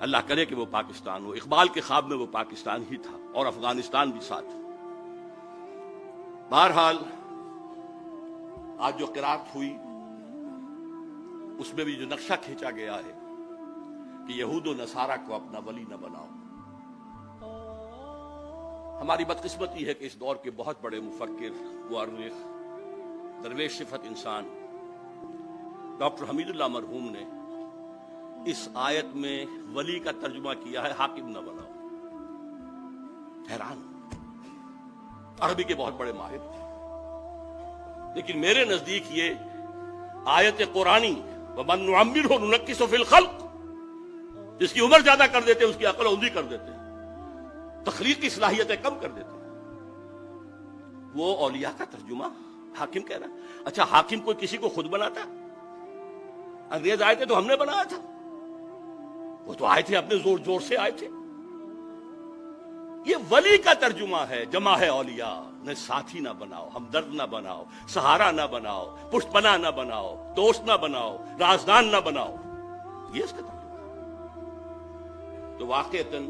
اللہ کرے کہ وہ پاکستان ہو. اقبال کے خواب میں وہ پاکستان ہی تھا اور افغانستان بھی ساتھ. بہرحال آج جو قرات ہوئی اس میں بھی جو نقشہ کھینچا گیا ہے کہ یہود و نصارہ کو اپنا ولی نہ بناؤ. ہماری بدقسمتی ہے کہ اس دور کے بہت بڑے مفکر، مؤرخ، درویش صفت انسان ڈاکٹر حمید اللہ مرحوم نے اس آیت میں ولی کا ترجمہ کیا ہے حاکم نہ بناؤ. حیران، عربی کے بہت بڑے ماہر، لیکن میرے نزدیک یہ آیت قرآنی وَمَن نُعَمِّرْهُ نُنَكِّسُ فِي الْخَلْقِ، جس کی عمر زیادہ کر دیتے ہیں اس کی عقل اندھی کر دیتے ہیں، تخلیقی صلاحیتیں کم کر دیتے ہیں. وہ اولیاء کا ترجمہ حاکم کہہ رہا. اچھا حاکم کوئی کسی کو خود بناتا؟ انگریز آئے تھے تو ہم نے بنایا تھا؟ وہ تو آئے تھے اپنے زور زور سے آئے تھے. یہ ولی کا ترجمہ ہے، جمع ہے اولیاء. نہ ساتھی نہ بناؤ، ہمدرد نہ بناؤ، سہارا نہ بناؤ، پشت پناہ نہ بناؤ، دوست نہ بناؤ، رازدان نہ بناؤ. یہ اس کا ترجمہ. تو واقعتاً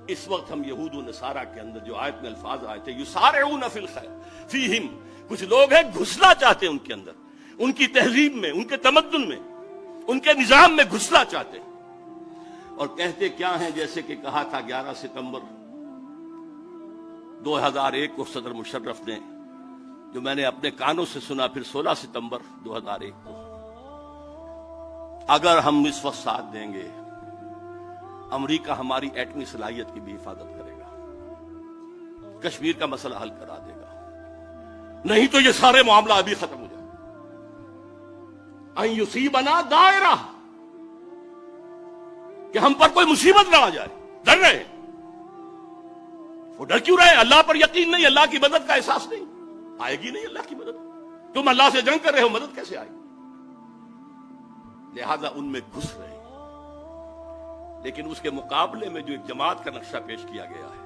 اس وقت ہم یہود و نصارہ کے اندر جو آیت میں الفاظ آئے تھے یسارعون فی الخیر فیہم، کچھ لوگ ہیں گھسنا چاہتے ہیں ان کے اندر، ان کی تہذیب میں، ان کے تمدن میں، ان کے نظام میں گھسنا چاہتے ہیں. اور کہتے کیا ہیں؟ جیسے کہ کہا تھا 11 ستمبر 2001 کو صدر مشرف نے، جو میں نے اپنے کانوں سے سنا پھر 16 ستمبر 2001 کو، اگر ہم اس وقت ساتھ دیں گے امریکہ ہماری ایٹمی صلاحیت کی بھی حفاظت کرے گا، کشمیر کا مسئلہ حل کرا دے گا، نہیں تو یہ سارے معاملہ ابھی ختم ہو جائے. ان یصیبنا دائرہ، کہ ہم پر کوئی مصیبت نہ آ جائے. ڈر رہے ہیں. وہ ڈر کیوں رہے؟ اللہ پر یقین نہیں، اللہ کی مدد کا احساس نہیں. آئے گی نہیں اللہ کی مدد. تم اللہ سے جنگ کر رہے ہو، مدد کیسے آئے گی؟ لہذا ان میں گھس رہے ہیں. لیکن اس کے مقابلے میں جو ایک جماعت کا نقشہ پیش کیا گیا ہے،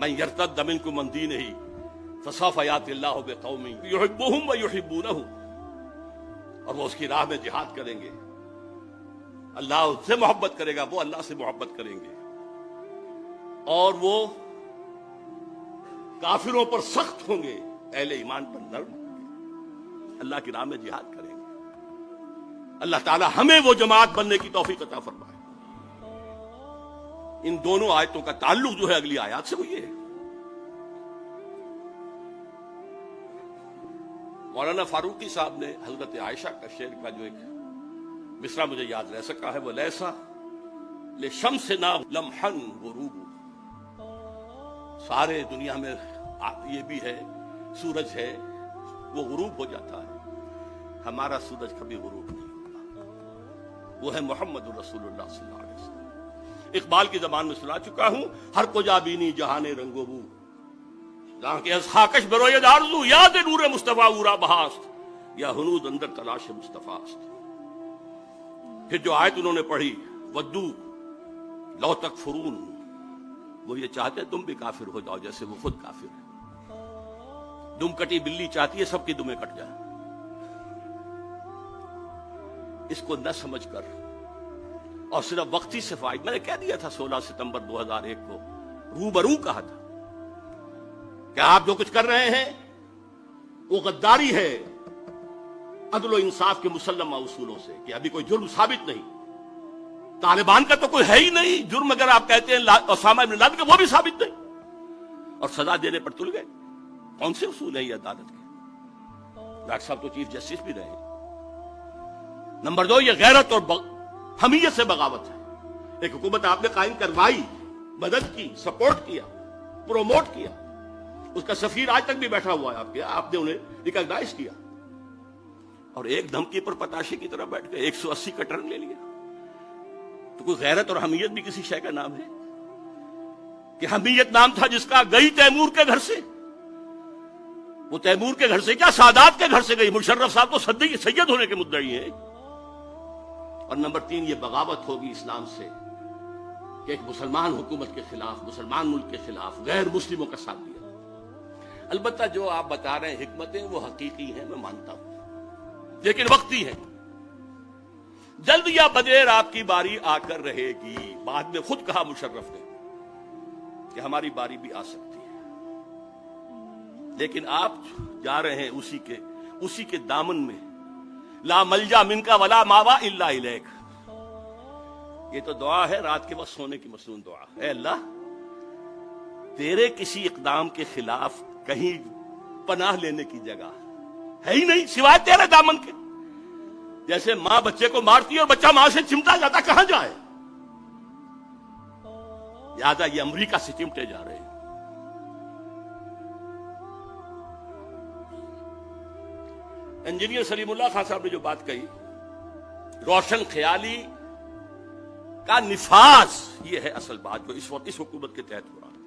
من یرتد منکم عن دینہ فسوف یأتی اللہ بقوم یحبہم ویحبونہ، اور وہ اس کی راہ میں جہاد کریں گے، اللہ ان سے محبت کرے گا، وہ اللہ سے محبت کریں گے، اور وہ کافروں پر سخت ہوں گے، اہل ایمان پر نرم ہوں گے، اللہ کی راہ میں جہاد کریں گے. اللہ تعالی ہمیں وہ جماعت بننے کی توفیق عطا فرمائے. ان دونوں آیتوں کا تعلق جو ہے اگلی آیات سے وہ یہ ہے. مولانا فاروقی صاحب نے حضرت عائشہ کا شعر کا جو ایک مصرع مجھے یاد رہ سکا ہے، وہ لیسا لشمسنا لمحن غروب، سارے دنیا میں یہ بھی ہے، سورج ہے وہ غروب ہو جاتا ہے، ہمارا سورج کبھی غروب نہیں ہوگا. وہ ہے محمد رسول اللہ صلی اللہ علیہ وسلم۔ اقبال کی زبان میں سنا چکا ہوں، ہر کو جا بینی جہان رنگ و بو، جہاں کے خاکش بروید آرزو، یاد نور مصطفیٰ اورا بہاست، یا ہنود اندر تلاش مصطفیٰ است۔ پھر جو آیت انہوں نے پڑھی، ودو لو تکفرون، وہ یہ چاہتے ہیں تم بھی کافر ہو جاؤ جیسے وہ خود کافر ہے۔ دم کٹی بلی چاہتی ہے سب کی دمیں کٹ جائیں۔ اس کو نہ سمجھ کر اور صرف وقتی سے فائد، میں نے کہہ دیا تھا 16 ستمبر 2001 کو، روبرو کہا تھا کہ آپ جو کچھ کر رہے ہیں وہ غداری ہے عدل و انصاف کے مسلمہ اصولوں سے، کہ ابھی کوئی جرم ثابت نہیں، طالبان کا تو کوئی ہے ہی نہیں جرم، اگر آپ کہتے ہیں اسامہ بن لادن کا وہ بھی ثابت نہیں، اور سزا دینے پر تل گئے۔ کون سے اصول ہیں یہ عدالت کے؟ ڈاکٹر صاحب تو چیف جسٹس بھی رہے ہیں۔ نمبر 2، یہ غیرت اور حمیت سے بغاوت ہے۔ ایک حکومت آپ نے قائم کروائی، مدد کی، سپورٹ کیا، پروموٹ کیا، اس کا سفیر آج تک بھی بیٹھا ہوا ہے آپ نے انہیں ریکگنائز کیا، اور ایک دھمکی پر پتاشے کی طرح بیٹھ گئے، 180 کا ٹرن لے لیا۔ تو کوئی غیرت اور حمیت بھی کسی شے کا نام ہے؟ کہ حمیت نام تھا جس کا گئی تیمور کے گھر سے، وہ تیمور کے گھر سے کیا سادات کے گھر سے گئی، مشرف صاحب تو سید ہونے کے مدعی ہیں۔ اور نمبر 3، یہ بغاوت ہوگی اسلام سے کہ ایک مسلمان حکومت کے خلاف، مسلمان ملک کے خلاف غیر مسلموں کا ساتھ دیا۔ البتہ جو آپ بتا رہے ہیں حکمتیں وہ حقیقی ہیں، میں مانتا ہوں، لیکن وقتی ہے، جلد یا بدیر آپ کی باری آ کر رہے گی۔ بعد میں خود کہا مشرف نے کہ ہماری باری بھی آ سکتی ہے، لیکن آپ جا رہے ہیں اسی کے دامن میں، لا ملجا منکا ولا ماوا الا الیک۔ یہ تو دعا ہے رات کے وقت سونے کی مصنون دعا، اے اللہ تیرے کسی اقدام کے خلاف کہیں پناہ لینے کی جگہ ہے ہی نہیں سوائے تیرے دامن کے۔ جیسے ماں بچے کو مارتی ہے اور بچہ ماں سے چمٹا جاتا، کہاں جائے؟ لہٰذا یہ امریکہ سے چمٹے جا رہے ہیں۔ انجینئر سلیم اللہ خان صاحب نے جو بات کہی، روشن خیالی کا نفاذ، یہ ہے اصل بات جو اس وقت اس حکومت کے تحت ہو رہا ہے۔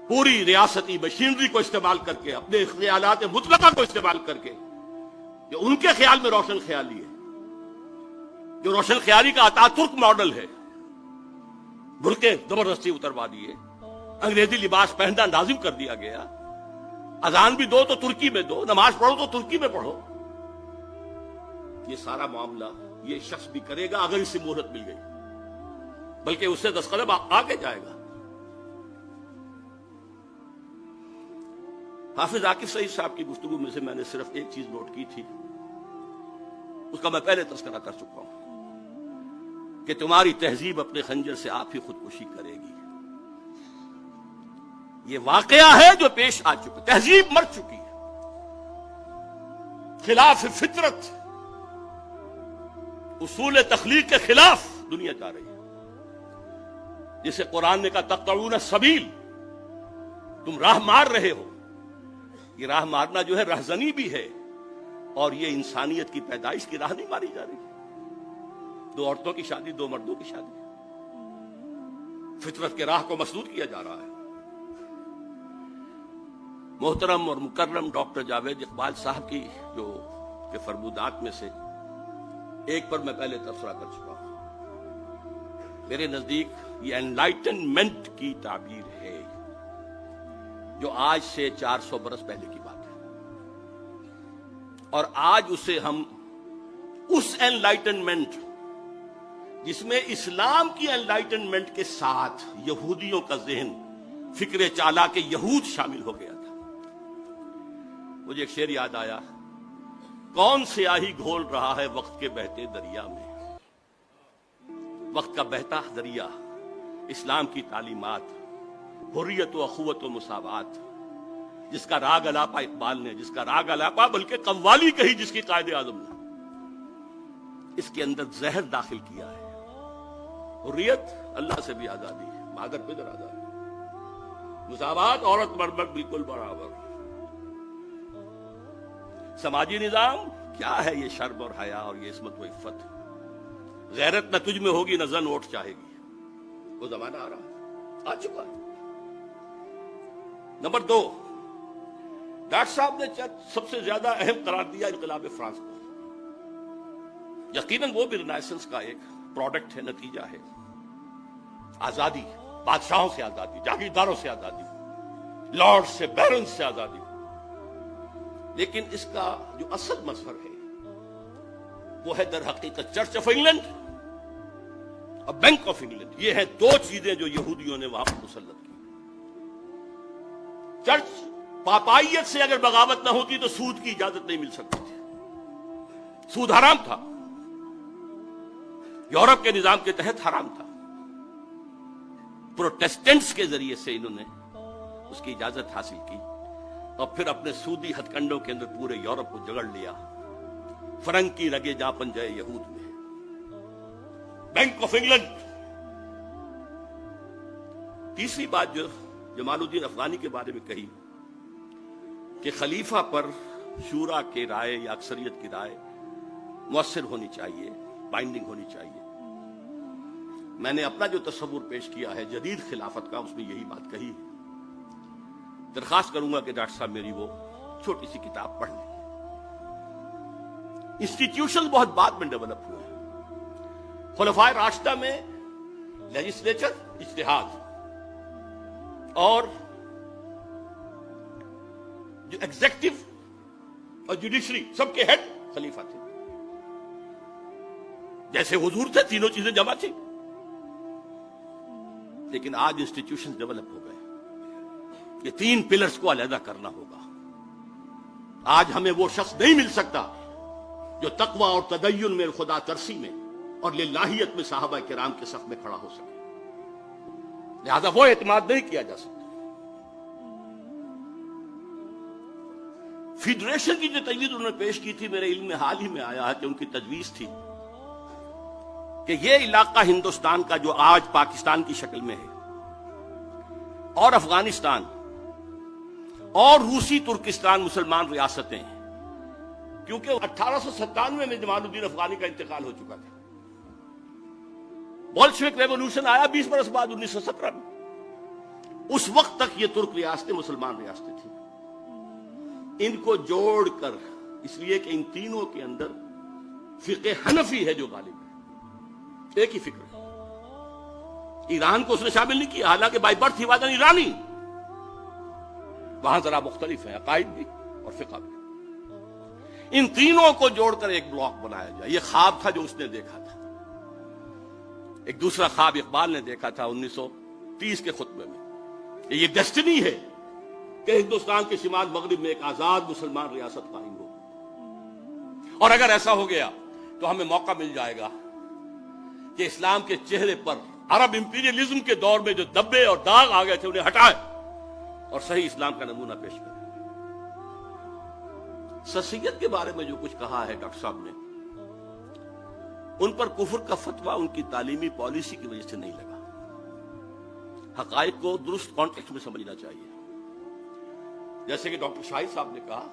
پوری ریاستی مشینری کو استعمال کر کے، اپنے خیالات مطلقہ کو استعمال کر کے، جو ان کے خیال میں روشن خیالی ہے، جو روشن خیالی کا آتاترک ماڈل ہے، برقعے زبردستی اتروا دیے، انگریزی لباس پہننا لازم کر دیا گیا، اذان بھی دو تو ترکی میں دو، نماز پڑھو تو ترکی میں پڑھو۔ یہ سارا معاملہ یہ شخص بھی کرے گا اگر اسے مہلت مل گئی، بلکہ اس سے 10 قدم آگے جائے گا۔ حافظ عاکف سعید صاحب کی گفتگو میں سے میں نے صرف ایک چیز نوٹ کی تھی، اس کا میں پہلے تذکرہ کر چکا ہوں کہ تمہاری تہذیب اپنے خنجر سے آپ ہی خودکشی کرے گی۔ یہ واقعہ ہے جو پیش آ چکا، تہذیب مر چکی ہے، خلاف فطرت، اصول تخلیق کے خلاف دنیا جا رہی ہے، جسے قرآن نے کہا تقطعون السبیل، تم راہ مار رہے ہو۔ یہ راہ مارنا جو ہے رہزنی بھی ہے، اور یہ انسانیت کی پیدائش کی راہ نہیں ماری جا رہی۔ 2 عورتوں کی شادی، 2 مردوں کی شادی، فطرت کے راہ کو مسدود کیا جا رہا ہے۔ محترم اور مکرم ڈاکٹر جاوید اقبال صاحب کی جو کے فرمودات میں سے ایک پر میں پہلے تبصرہ کر چکا ہوں۔ میرے نزدیک یہ انلائٹنمنٹ کی تعبیر ہے، جو آج سے 400 برس پہلے کی بات ہے، اور آج اسے ہم اس انلائٹنمنٹ جس میں اسلام کی انلائٹنمنٹ کے ساتھ یہودیوں کا ذہن، فکر چالاک یہود شامل ہو گیا تھا۔ مجھے ایک شعر یاد آیا، کون سیاہی گھول رہا ہے وقت کے بہتے دریا میں، وقت کا بہتا دریا، اسلام کی تعلیمات، حریت و اخوت و مساوات، جس کا راگ الاپا اقبال نے، جس کا راگ الاپا بلکہ قوالی کہی جس کی قائد اعظم نے، اس کے اندر زہر داخل کیا ہے۔ حریت اللہ سے بھی آزادی ہے، مادر پدر آزادی، مساوات عورت مرد بالکل برابر، سماجی نظام کیا ہے یہ شرم اور حیا اور یہ عصمت و عفت، غیرت نہ تجھ میں ہوگی نہ زن ووٹ چاہے گی. وہ زمانہ آ رہا ہے، آ چکا ہے. نمبر 2، ڈاکٹر صاحب نے سب سے زیادہ اہم قرار دیا انقلاب فرانس کو. یقیناً وہ بھی رینیسنس کا ایک پروڈکٹ ہے، نتیجہ ہے. آزادی، بادشاہوں سے آزادی، جاگیرداروں سے آزادی، لارڈ سے، بیرن سے آزادی. لیکن اس کا جو اصل مظہر ہے وہ ہے در حقیقت چرچ آف انگلینڈ اور بینک آف انگلینڈ. یہ ہیں 2 چیزیں جو یہودیوں نے وہاں پر مسلط کی. چرچ پاپائیت سے اگر بغاوت نہ ہوتی تو سود کی اجازت نہیں مل سکتی تھی. سود حرام تھا، یورپ کے نظام کے تحت حرام تھا. پروٹیسٹنٹس کے ذریعے سے انہوں نے اس کی اجازت حاصل کی اور پھر اپنے سودی ہتھ کنڈوں کے اندر پورے یورپ کو جگڑ لیا. فرنگ کی رگے جہاں پنجے یہود میں. Bank of England. تیسری بات جو جمال الدین افغانی کے بارے میں کہی کہ خلیفہ پر شورا کی رائے یا اکثریت کی رائے مؤثر ہونی چاہیے، بائنڈنگ ہونی چاہیے. میں نے اپنا جو تصور پیش کیا ہے جدید خلافت کا، اس میں یہی بات کہی. درخواست کروں گا کہ ڈاکٹر صاحب میری وہ چھوٹی سی کتاب پڑھ لیں. انسٹیٹیوشن بہت بعد میں ڈیولپ ہوئے. خلفائے راشدہ میں لیجسلیچر اجتہاد اور جو ایگزیکٹو اور جوڈیشری سب کے ہیڈ خلیفہ تھے. جیسے حضور تھے، تینوں چیزیں جمع تھی. لیکن آج انسٹیٹیوشن ڈیولپ ہو گئے. یہ 3 پلرز کو علیحدہ کرنا ہوگا. آج ہمیں وہ شخص نہیں مل سکتا جو تقوی اور تدین میں، خدا ترسی میں اور للہیت میں صحابہ کرام کے صف میں کھڑا ہو سکے. لہذا وہ اعتماد نہیں کیا جا سکتا. فیڈریشن کی جو تجویز انہوں نے پیش کی تھی، میرے علم میں حال ہی میں آیا ہے کہ ان کی تجویز تھی کہ یہ علاقہ ہندوستان کا جو آج پاکستان کی شکل میں ہے اور افغانستان اور روسی ترکستان مسلمان ریاستیں ہیں، کیونکہ 1897 میں جمال الدین افغانی کا انتقال ہو چکا تھا. بولشوک ریولوشن آیا 20 برس بعد 1917 میں. اس وقت تک یہ ترک ریاستیں مسلمان ریاستیں تھیں. ان کو جوڑ کر، اس لیے کہ ان تینوں کے اندر فقہ حنفی ہے جو غالب ہے، ایک ہی فکر ہے. ایران کو اس نے شامل نہیں کیا، حالانکہ بائی برتھ ہی وادن ایرانی. وہاں ذرا مختلف ہیں عقائد بھی اور فقہ بھی. ان تینوں کو جوڑ کر ایک بلاک بنایا جائے. یہ خواب تھا جو اس نے دیکھا تھا. ایک دوسرا خواب اقبال نے دیکھا تھا 1930 کے خطبے میں کہ یہ ڈیسٹنی ہے کہ ہندوستان کے شمال مغرب میں ایک آزاد مسلمان ریاست قائم ہو. اور اگر ایسا ہو گیا تو ہمیں موقع مل جائے گا کہ اسلام کے چہرے پر عرب امپیریلزم کے دور میں جو دبے اور داغ آ گئے تھے انہیں ہٹائے اور صحیح اسلام کا نمونہ پیش کریں. سسیت کے بارے میں جو کچھ کہا ہے ڈاکٹر صاحب نے، ان پر کفر کا فتویٰ ان کی تعلیمی پالیسی کی وجہ سے نہیں لگا. حقائق کو درست کانٹیکسٹ میں سمجھنا چاہیے. جیسے کہ ڈاکٹر شاہد صاحب نے کہا،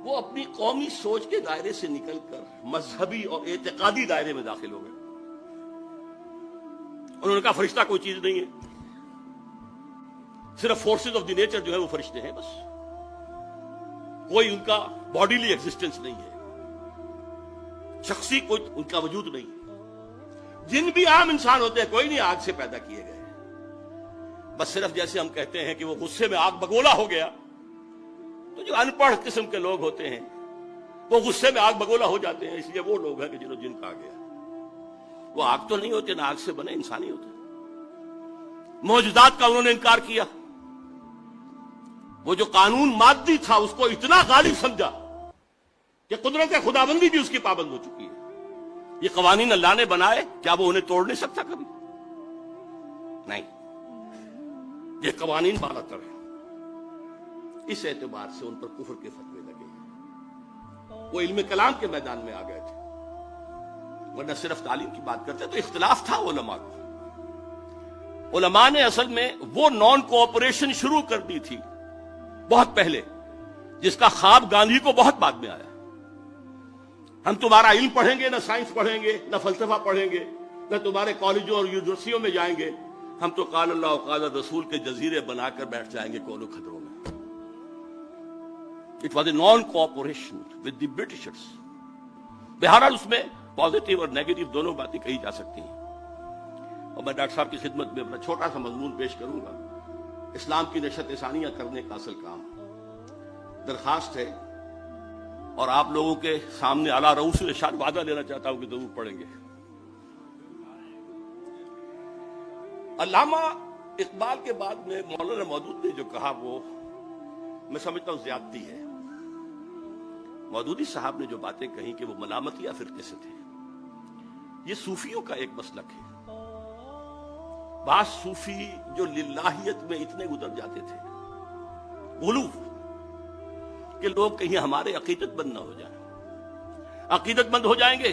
وہ اپنی قومی سوچ کے دائرے سے نکل کر مذہبی اور اعتقادی دائرے میں داخل ہو گئے. انہوں نے کہا فرشتہ کوئی چیز نہیں ہے، صرف فورسز آف دی نیچر جو ہے وہ فرشتے ہیں بس، کوئی ان کا باڈیلی ایگزسٹنس نہیں ہے، شخصی کوئی ان کا وجود نہیں. جن بھی عام انسان ہوتے ہیں کوئی نہیں آگ سے پیدا کیے گئے، بس صرف جیسے ہم کہتے ہیں کہ وہ غصے میں آگ بگولا ہو گیا، تو جو ان پڑھ قسم کے لوگ ہوتے ہیں وہ غصے میں آگ بگولا ہو جاتے ہیں. اس لیے وہ لوگ ہیں کہ جنہوں جن کہا گیا. وہ آگ تو نہیں ہوتے، نہ آگ سے بنے، انسانی ہوتے. موجودات کا انہوں نے انکار کیا. وہ جو قانون مادی تھا اس کو اتنا غالب سمجھا کہ قدرت خدابندی بھی اس کی پابند ہو چکی ہے. یہ قوانین اللہ نے بنائے، کیا وہ انہیں توڑ نہیں سکتا کبھی؟ نہیں، یہ قوانین بالا تر ہے. اس اعتبار سے ان پر کفر کے فتوے لگے. وہ علم کلام کے میدان میں آ گئے تھے، ورنہ صرف تعلیم کی بات کرتے تو اختلاف تھا علماء کو. علماء نے اصل میں وہ نان کوآپریشن شروع کر دی تھی بہت پہلے، جس کا خواب گاندھی کو بہت بعد میں آیا. ہم تمہارا علم پڑھیں گے، نہ سائنس پڑھیں گے، نہ فلسفہ پڑھیں گے، نہ تمہارے کالجوں اور یونیورسٹیوں میں جائیں گے، ہم تو قال اللہ و قال رسول کے جزیرے بنا کر بیٹھ جائیں گے کونوں خطروں میں۔ It was a naan cooperation with the Britishers. بہرحال اس میں پازیٹیو اور نیگیٹو دونوں باتیں کہی جا سکتی ہیں، اور میں ڈاکٹر صاحب کی خدمت میں اپنا چھوٹا سا مضمون پیش کروں گا، اسلام کی نشت ثانیہ کرنے کا اصل کام۔ درخواست ہے اور آپ لوگوں کے سامنے اعلیٰ رؤوس ارشاد وعدہ لینا چاہتا ہوں کہ ضرور پڑھیں گے۔ علامہ اقبال کے بعد میں مولانا مودود نے جو کہا وہ میں سمجھتا ہوں زیادتی ہے۔ مودودی صاحب نے جو باتیں کہیں کہ وہ ملامتیہ فرقے سے تھے، یہ صوفیوں کا ایک مسلک ہے۔ بعض صوفی جو للہیت میں اتنے گزر جاتے تھے، غلو، کہ لوگ کہیں ہمارے عقیدت مند نہ ہو جائیں، عقیدت مند ہو جائیں گے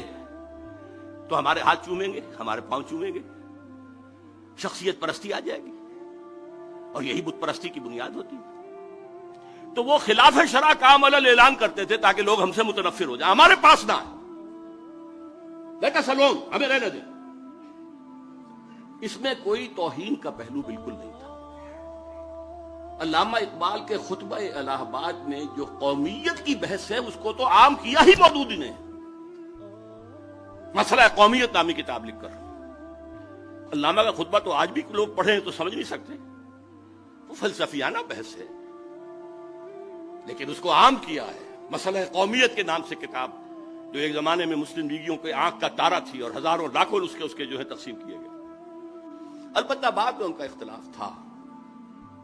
تو ہمارے ہاتھ چومیں گے، ہمارے پاؤں چومیں گے، شخصیت پرستی آ جائے گی، اور یہی بت پرستی کی بنیاد ہوتی ہے۔ تو وہ خلاف شرع کام علل اعلان کرتے تھے تاکہ لوگ ہم سے متنفر ہو جائیں، ہمارے پاس نہ آئے، لیٹ اس الون، ہمیں رہنے دیں۔ اس میں کوئی توہین کا پہلو بالکل نہیں تھا۔ علامہ اقبال کے خطبہ الہ آباد میں جو قومیت کی بحث ہے اس کو تو عام کیا ہی مودودی نے، مسئلہ قومیت نامی کتاب لکھ کر۔ علامہ کا خطبہ تو آج بھی لوگ پڑھیں تو سمجھ نہیں سکتے، وہ فلسفیانہ بحث ہے، لیکن اس کو عام کیا ہے۔ مسئلہ قومیت کے نام سے کتاب، جو ایک زمانے میں مسلم لیگیوں کے آنکھ کا تارا تھی اور ہزاروں لاکھوں اس کے جو ہے تقسیم کیے گئے۔ البتہ بعد میں ان کا اختلاف تھا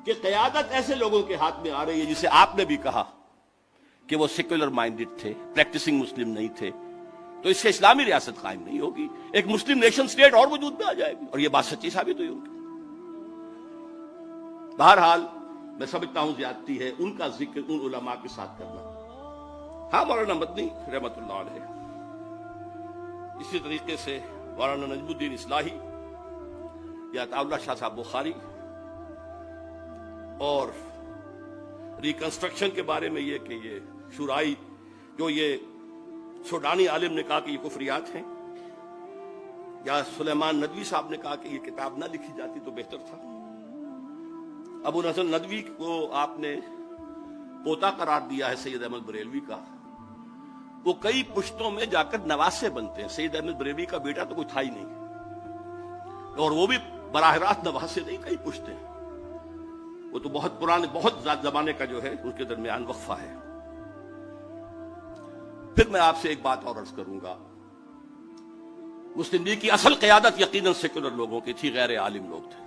کہ قیادت ایسے لوگوں کے ہاتھ میں آ رہی ہے جسے آپ نے بھی کہا کہ وہ سیکولر مائنڈڈ تھے، پریکٹسنگ مسلم نہیں تھے، تو اس سے اسلامی ریاست قائم نہیں ہوگی، ایک مسلم نیشن سٹیٹ اور وجود میں آ جائے گی، اور یہ بات سچی ثابت ہوئی ہوگی۔ بہرحال میں سمجھتا ہوں زیادتی ہے ان کا ذکر ان علماء کے ساتھ کرنا۔ ہاں، مولانا مدنی رحمت اللہ علیہ، اسی طریقے سے مولانا نجم الدین اصلاحی یا عطا اللہ شاہ صاحب بخاری، اور ریکنسٹرکشن کے بارے میں یہ کہ یہ شورائی جو یہ سوڈانی عالم نے کہا کہ یہ کفریات ہیں، یا سلیمان ندوی صاحب نے کہا کہ یہ کتاب نہ لکھی جاتی تو بہتر تھا۔ ابو الحسن ندوی کو آپ نے پوتا قرار دیا ہے سید احمد بریلوی کا، وہ کئی پشتوں میں جا کر نواسے بنتے ہیں۔ سید احمد بریلوی کا بیٹا تو کوئی تھا ہی نہیں، اور وہ بھی براہ راست نواسے نہیں، کئی پشتے، وہ تو بہت پرانے، بہت زمانے کا جو ہے اس کے درمیان وقفہ ہے۔ پھر میں آپ سے ایک بات اور عرض کروں گا، مسلم لیگ کی اصل قیادت یقیناً سیکولر لوگوں کی تھی، غیر عالم لوگ تھے۔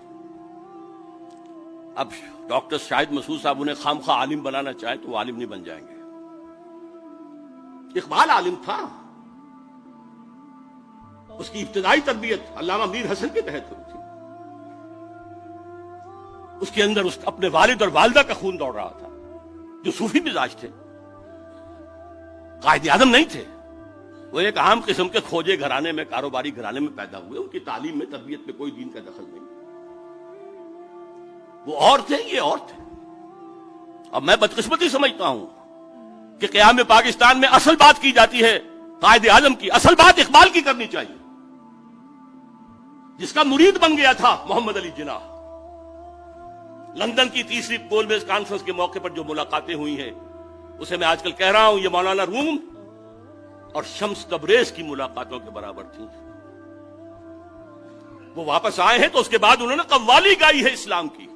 اب ڈاکٹر شاہد مسعود صاحب انہیں خام خواہ عالم بنانا چاہے تو وہ عالم نہیں بن جائیں گے۔ اقبال عالم تھا، اس کی ابتدائی تربیت علامہ میر حسن کے تحت ہوئی تھی، اس کے اندر اپنے والد اور والدہ کا خون دوڑ رہا تھا، جو صوفی مزاج تھے، قائد اعظم نہیں تھے، وہ ایک عام قسم کے کھوجے گھرانے میں، کاروباری گھرانے میں پیدا ہوئے، ان کی تعلیم میں، تربیت میں کوئی دین کا دخل نہیں، وہ اور تھے، یہ اور تھے۔ اب میں بدقسمتی سمجھتا ہوں کہ قیام پاکستان میں اصل بات کی جاتی ہے قائد اعظم کی، اصل بات اقبال کی کرنی چاہیے، جس کا مرید بن گیا تھا محمد علی جناح۔ لندن کی تیسری گول میز کانفرنس کے موقع پر جو ملاقاتیں ہوئی ہیں، اسے میں آج کل کہہ رہا ہوں، یہ مولانا روم اور شمس تبریز کی ملاقاتوں کے برابر تھیں۔ وہ واپس آئے ہیں تو اس کے بعد انہوں نے قوالی گائی ہے اسلام کی۔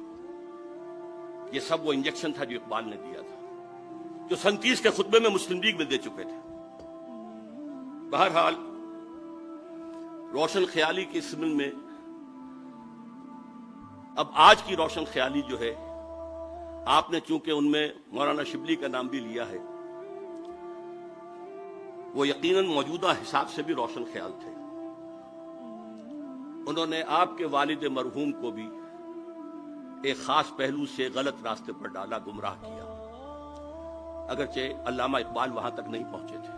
یہ سب وہ انجیکشن تھا جو اقبال نے دیا تھا، جو سن 30 کے خطبے میں مسلم لیگ میں دے چکے تھے۔ بہرحال روشن خیالی کی اس میں اب آج کی روشن خیالی جو ہے، آپ نے چونکہ ان میں مولانا شبلی کا نام بھی لیا ہے، وہ یقیناً موجودہ حساب سے بھی روشن خیال تھے۔ انہوں نے آپ کے والد مرحوم کو بھی ایک خاص پہلو سے غلط راستے پر ڈالا، گمراہ کیا، اگرچہ علامہ اقبال وہاں تک نہیں پہنچے تھے۔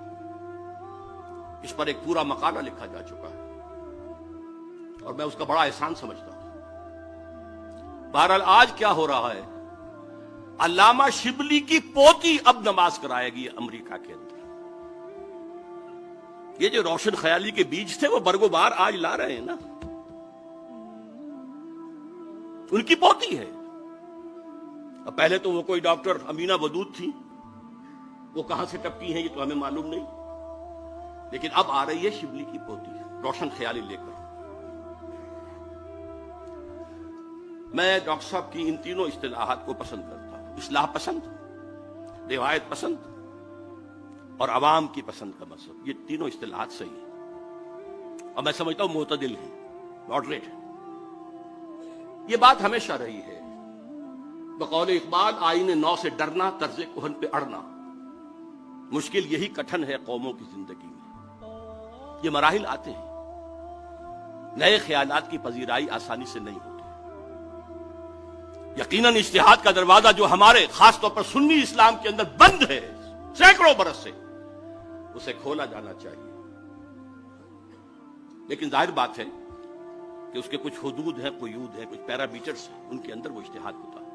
اس پر ایک پورا مقالہ لکھا جا چکا ہے اور میں اس کا بڑا احسان سمجھتا ہوں۔ بہرحال آج کیا ہو رہا ہے، علامہ شبلی کی پوتی اب نماز کرائے گی امریکہ کے اندر۔ یہ جو روشن خیالی کے بیج تھے وہ برگو بار آج لا رہے ہیں نا. ان کی پوتی ہے. اب پہلے تو وہ کوئی ڈاکٹر امینہ ودود تھی، وہ کہاں سے ٹپکی ہیں یہ تو ہمیں معلوم نہیں، لیکن اب آ رہی ہے شبلی کی پوتی روشن خیالی لے کر. میں ڈاکٹر صاحب کی ان تینوں اصطلاحات کو پسند کرتا ہوں. اصلاح پسند، روایت پسند اور عوام کی پسند کا مذہب، یہ تینوں اصطلاحات صحیح ہیں اور میں سمجھتا ہوں معتدل ہیں، ماڈریٹ ہیں. یہ بات ہمیشہ رہی ہے. بقول اقبال، آئین نو سے ڈرنا، طرز کہن پہ اڑنا. مشکل یہی کٹھن ہے قوموں کی زندگی میں. یہ مراحل آتے ہیں. نئے خیالات کی پذیرائی آسانی سے نہیں ہوتی. یقیناً اجتہاد کا دروازہ جو ہمارے خاص طور پر سنی اسلام کے اندر بند ہے سینکڑوں برس سے، اسے کھولا جانا چاہیے. لیکن ظاہر بات ہے کہ اس کے کچھ حدود ہیں، قیود ہیں، کچھ پیرامیٹرز ہیں، ان کے اندر وہ اجتہاد ہوتا ہے.